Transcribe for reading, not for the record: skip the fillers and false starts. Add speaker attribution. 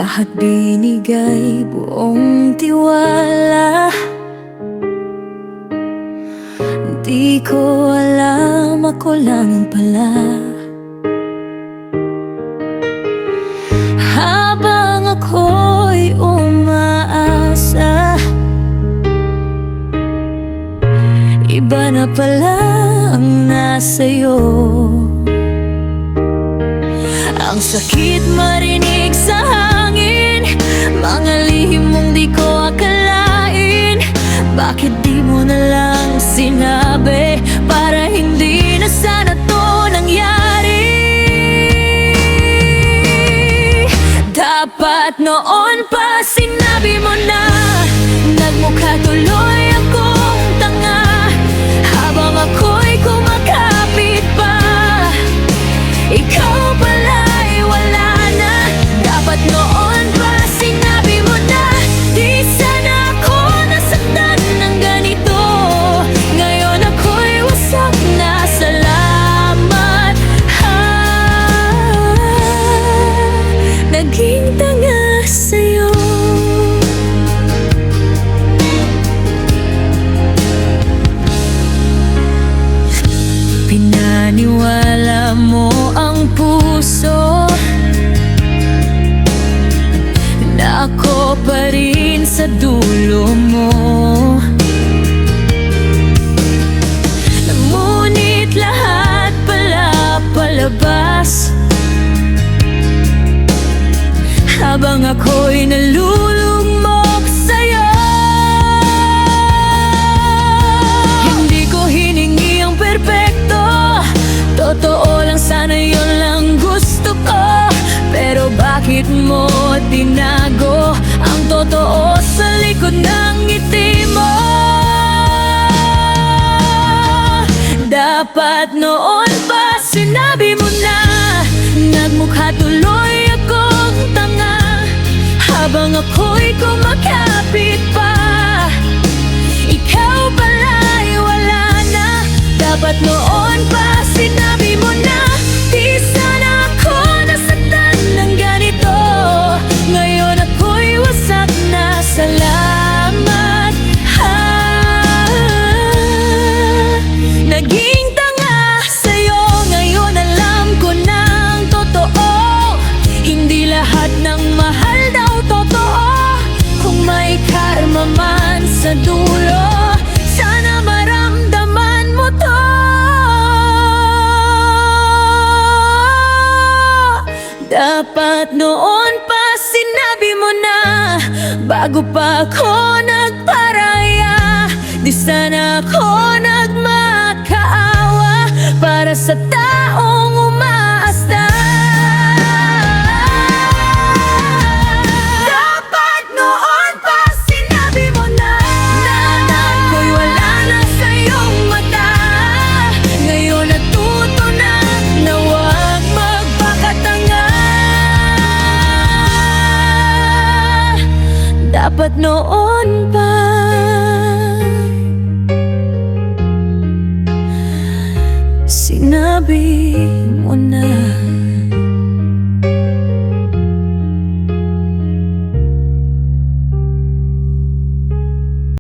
Speaker 1: lahat binigay, buong tiwala. Di ko alam, ako lang pala. Habang ako'y umaasa, iba na pala ang nasa'yo. Ang sakit marinig sa hangin, mga lihim mong di ko akalain. Bakit di mo na lang sinabi, para hindi na sana to nangyari? Dapat noon pa sinabi mo na, nagmukha tuloy akong tanga habang ako'y kumakapit pa. Ikaw pala'y wala na. Dapat noon pa sinabi mo na, di sana ako nasaktan ng ganito. Ngayon ako'y wasak na, salamat. Naging tanga sa'yo. Pinaniwala mo ang puso na ako pa rin sa dulo mo. Ngunit lahat pala palabas, habang ako'y nalulugmok sa'yo. Hindi ko hiningi ang perpekto, totoo lang sana yun lang gusto ko. Pero bakit mo tinago ang totoo sa likod ng ngiti mo? Dapat noon pa sinabi mo na, nagmukha tuloy akong tanga habang ako'y kumakapit pa. Ikaw pala'y wala na. Dapat noon pa sinabi mo na, di sana ako nasaktan ng ganito. Ngayon ako'y wasak na, salamat. Naging tanga sa'yo, ngayon alam ko ng totoo. Hindi lahat ng mahal daw totoo. Kung may karma man sa dulo, sana maramdaman mo to. Dapat noon pa sinabi mo na, bago pa ako nagparaya. Di sana ako nagmakaawa para sa taong umaasta. Dapat noon pa sinabi mo na, na ako'y wala na sa iyong mata. Ngayon natuto na na huwag magpakatanga. Dapat noon pa